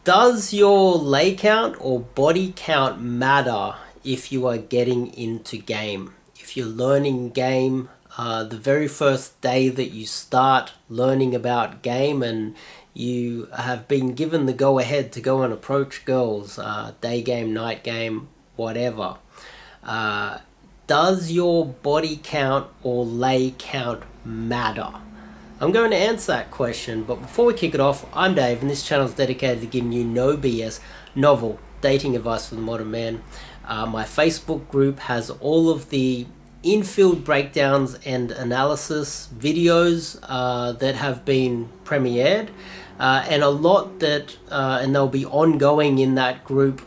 Does your lay count or body count matter if you are getting into game? If you're learning game, the very first day that you start learning about game and you have been given the go-ahead to go and approach girls, day game, night game, whatever. Does your body count or lay count matter? I'm going to answer that question, but before we kick it off, I'm Dave, and this channel is dedicated to giving you no BS, novel dating advice for the modern man. My Facebook group has all of the infield breakdowns and analysis videos that have been premiered, and a lot that, and they'll be ongoing in that group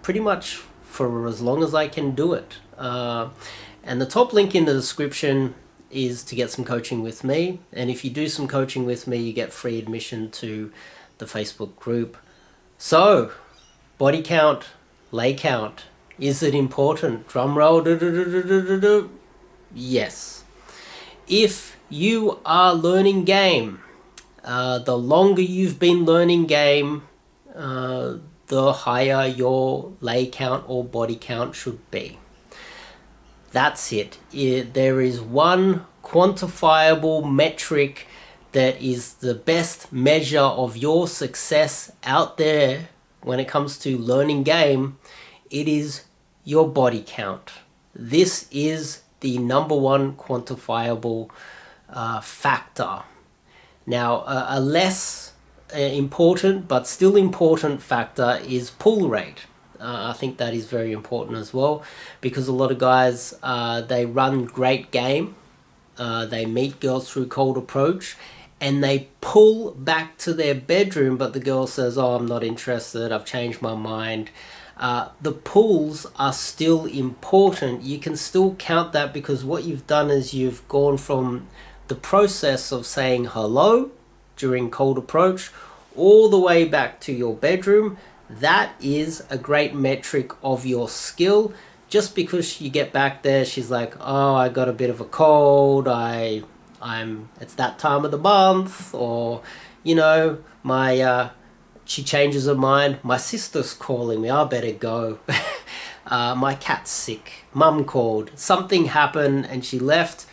pretty much for as long as I can do it. And the top link in the description is to get some coaching with me, and if you do some coaching with me, you get free admission to the Facebook group. So, body count, lay count, is it important? Drum roll. Yes. If you are learning game, the longer you've been learning game, the higher your lay count or body count should be. That's it. There is one quantifiable metric that is the best measure of your success out there when it comes to learning game. It is your body count. This is the number one quantifiable factor. Now, a less important but still important factor is pull rate. I think that is very important as well, because a lot of guys, they run great game, they meet girls through cold approach, and they pull back to their bedroom, but the girl says, oh, I'm not interested, I've changed my mind. The pulls are still important. You can still count that, because what you've done is you've gone from the process of saying hello during cold approach all the way back to your bedroom. That is a great metric of your skill. Just because you get back there, she's like, oh, I got a bit of a cold, it's that time of the month, or, you know, she changes her mind, my sister's calling me, I better go. My cat's sick, mum called, something happened and she left.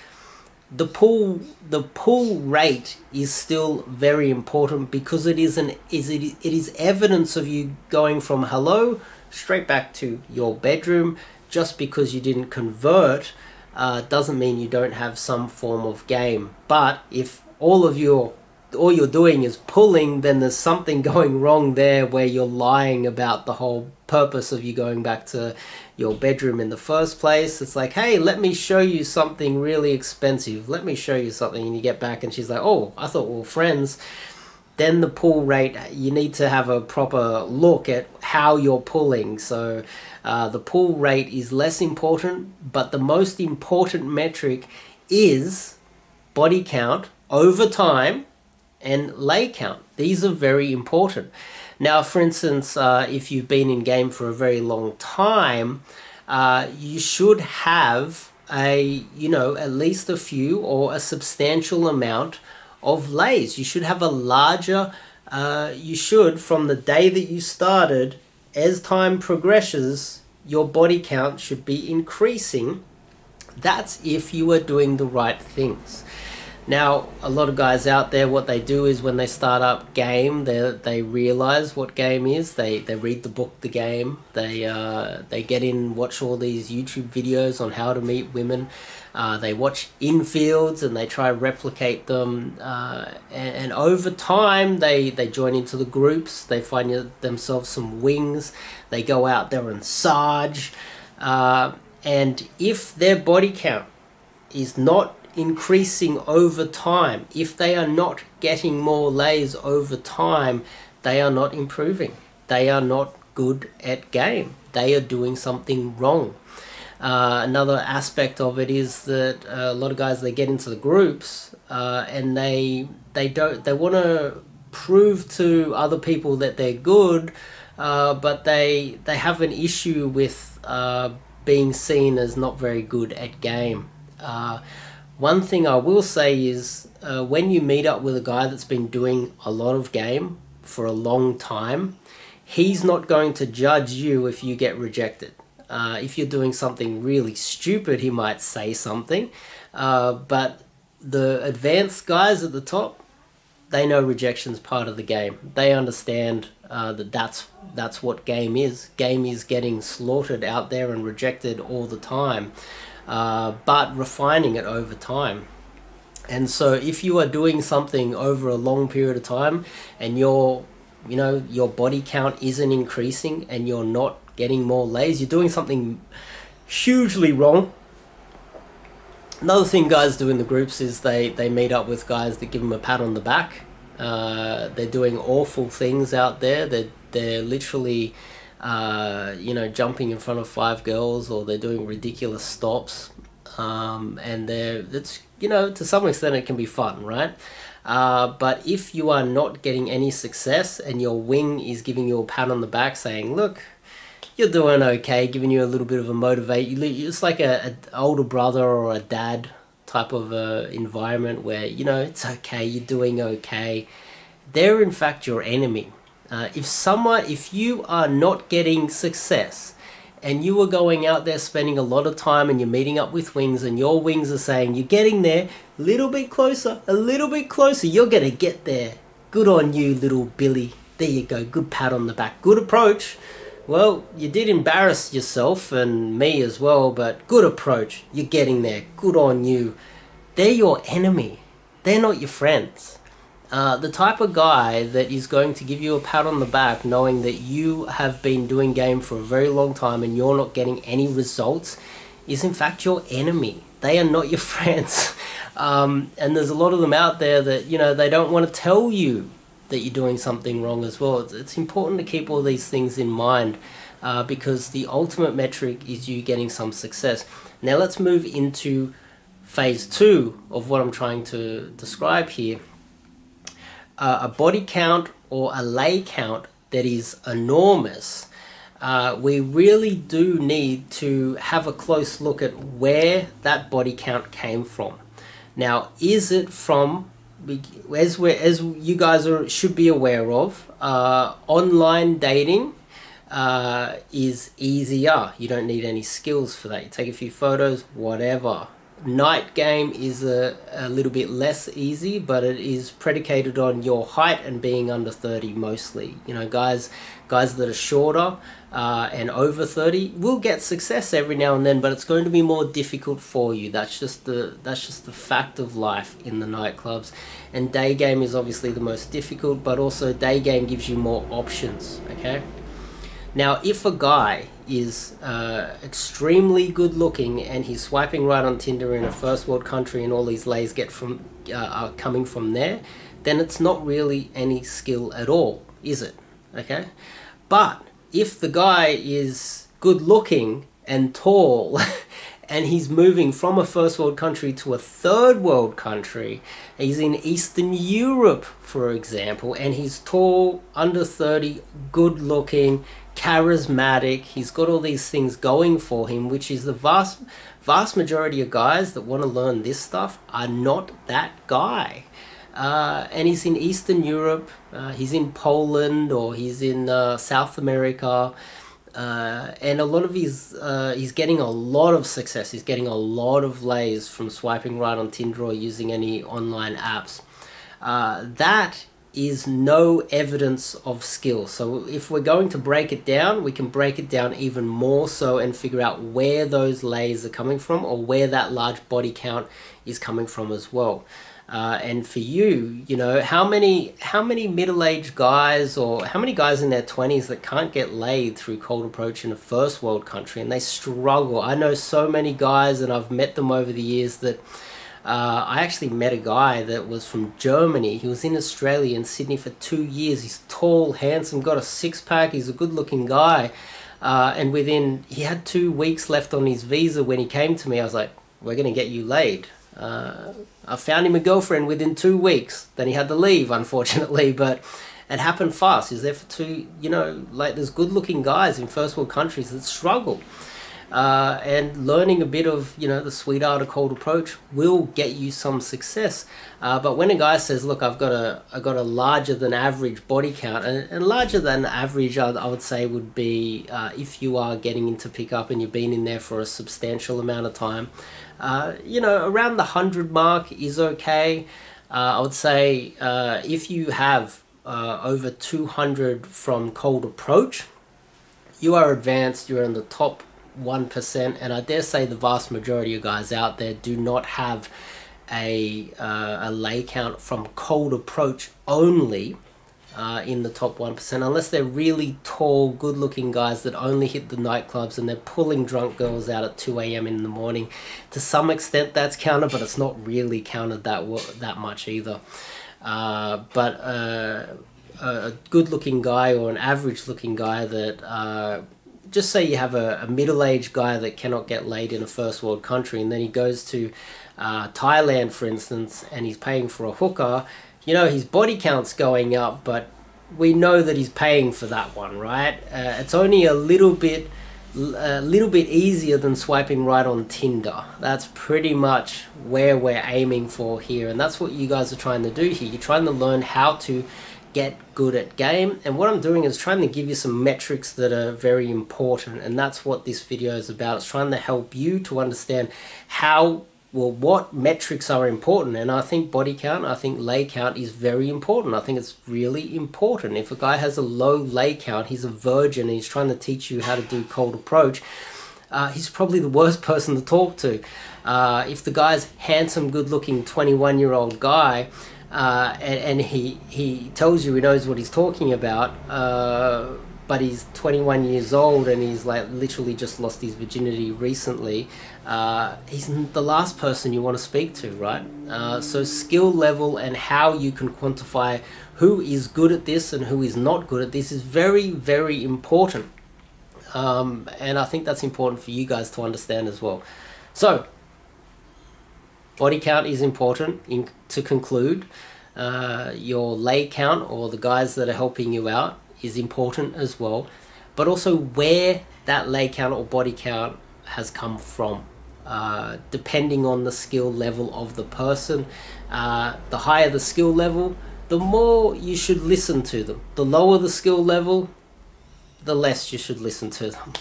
The pull rate is still very important, because it is evidence of you going from hello straight back to your bedroom. Just because you didn't convert doesn't mean you don't have some form of game. But if all you're doing is pulling, then there's something going wrong there, where you're lying about the whole purpose of you going back to your bedroom in the first place. It's like, hey, let me show you something really expensive, let me show you something, and you get back and she's like, oh, I thought we were friends. Then the pull rate, you need to have a proper look at how you're pulling. So the pull rate is less important, but the most important metric is body count over time and lay count. These are very important. Now, for instance, if you've been in game for a very long time, you should have at least a few or a substantial amount of lays. You should have a larger, from the day that you started, as time progresses, your body count should be increasing. That's if you are doing the right things. Now, a lot of guys out there, what they do is when they start up game, they realize what game is. They read the book, The Game. They get in, watch all these YouTube videos on how to meet women. They watch infields and they try to replicate them. And over time, they join into the groups. They find themselves some wings. They go out there and sarge. And if their body count is not increasing over time, if they are not getting more lays over time, they are not improving. They are not good at game. They are doing something wrong. Another aspect of it is that a lot of guys, they get into the groups and they want to prove to other people that they're good, but they have an issue with being seen as not very good at game. One thing I will say is when you meet up with a guy that's been doing a lot of game for a long time, he's not going to judge you if you get rejected. If you're doing something really stupid, he might say something, but the advanced guys at the top, they know rejection's part of the game. They understand that's what game is. Game is getting slaughtered out there and rejected all the time, but refining it over time. And so if you are doing something over a long period of time and your body count isn't increasing and you're not getting more lays, you're doing something hugely wrong. Another thing guys do in the groups is they meet up with guys that give them a pat on the back. They're doing awful things out there. They're literally jumping in front of 5 girls, or they're doing ridiculous stops, and it's to some extent it can be fun, right? But if you are not getting any success and your wing is giving you a pat on the back saying, look, you're doing okay, giving you a little bit of a motivate, it's like an older brother or a dad type of environment where it's okay, you're doing okay, they're in fact your enemy. If you are not getting success and you are going out there spending a lot of time and you're meeting up with wings and your wings are saying you're getting there, a little bit closer, you're gonna get there, good on you, little Billy, there you go, good pat on the back, good approach. Well, you did embarrass yourself and me as well, but good approach, you're getting there, good on you. They're your enemy, they're not your friends. The type of guy that is going to give you a pat on the back knowing that you have been doing game for a very long time and you're not getting any results is in fact your enemy. They are not your friends. And there's a lot of them out there that they don't want to tell you that you're doing something wrong as well. It's important to keep all these things in mind, because the ultimate metric is you getting some success. Now let's move into phase 2 of what I'm trying to describe here. A body count or a lay count that is enormous. We really do need to have a close look at where that body count came from. Now, is it from, as you guys should be aware of, online dating is easier. You don't need any skills for that. You take a few photos, whatever. Night game is a little bit less easy, but it is predicated on your height and being under 30 mostly. Guys that are shorter and over 30 will get success every now and then, but it's going to be more difficult for you. That's just the fact of life in the nightclubs. And day game is obviously the most difficult, but also day game gives you more options. Okay. Now, if a guy is extremely good looking and he's swiping right on Tinder in a first world country and all these lays are coming from there, then it's not really any skill at all, is it? Okay. But if the guy is good looking and tall and he's moving from a first world country to a third world country, he's in Eastern Europe, for example, and he's tall, under 30, good looking, charismatic, he's got all these things going for him, which is the vast majority of guys that want to learn this stuff are not that guy. And he's in Eastern Europe, he's in Poland, or he's in South America, and a lot of he's getting a lot of success, he's getting a lot of lays from swiping right on Tinder or using any online apps. That is no evidence of skill. So if we're going to break it down, we can break it down even more so and figure out where those lays are coming from, or where that large body count is coming from as well. And for you, how many middle-aged guys, or how many guys in their 20s that can't get laid through cold approach in a first world country, and they struggle. I know so many guys, and I've met them over the years, that I actually met a guy that was from Germany. He was in Australia, in Sydney, for 2 years. He's tall, handsome, got a six-pack, he's a good-looking guy. And he had 2 weeks left on his visa when he came to me. I was like, we're going to get you laid. I found him a girlfriend within 2 weeks. Then he had to leave, unfortunately, but it happened fast. He was there for there's good-looking guys in first world countries that struggle. and learning a bit of, you know, the sweet art of cold approach will get you some success. But when a guy says, look, I've got a larger than average body count, and larger than average I would say would be if you are getting into pickup and you've been in there for a substantial amount of time, you know, around the 100 mark is okay. I would say if you have over 200 from cold approach, you are advanced, you're in the top 1%, and I dare say the vast majority of guys out there do not have a lay count from cold approach only in the top 1%, unless they're really tall, good-looking guys that only hit the nightclubs and they're pulling drunk girls out at 2 a.m. in the morning. To some extent that's counted, but it's not really counted that much either. But a good-looking guy or an average-looking guy that just say you have a middle-aged guy that cannot get laid in a first world country, and then he goes to Thailand, for instance, and he's paying for a hooker. You know, his body count's going up, but we know that he's paying for that one, right? It's only a little bit easier than swiping right on Tinder. That's pretty much where we're aiming for here, and that's what you guys are trying to do here. You're trying to learn how to get good at game, and what I'm doing is trying to give you some metrics that are very important, and that's what this video is about. It's trying to help you to understand what metrics are important. And I think body count, I think lay count is very important. I think it's really important. If a guy has a low lay count, he's a virgin and he's trying to teach you how to do cold approach, he's probably the worst person to talk to. If the guy's handsome, good-looking 21-year-old guy, and he tells you he knows what he's talking about, but he's 21 years old and he's like literally just lost his virginity recently, he's the last person you want to speak to, right? So skill level and how you can quantify who is good at this and who is not good at this is very, very important. And I think that's important for you guys to understand as well. So body count is important. To conclude, your lay count, or the guys that are helping you out, is important as well, but also where that lay count or body count has come from, depending on the skill level of the person. The higher the skill level, the more you should listen to them. The lower the skill level, the less you should listen to them.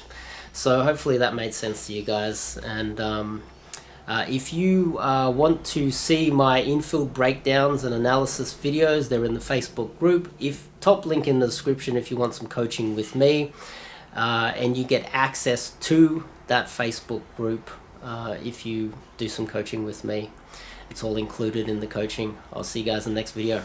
So hopefully that made sense to you guys. And if you want to see my infield breakdowns and analysis videos, they're in the Facebook group. Top link in the description if you want some coaching with me, and you get access to that Facebook group if you do some coaching with me. It's all included in the coaching. I'll see you guys in the next video.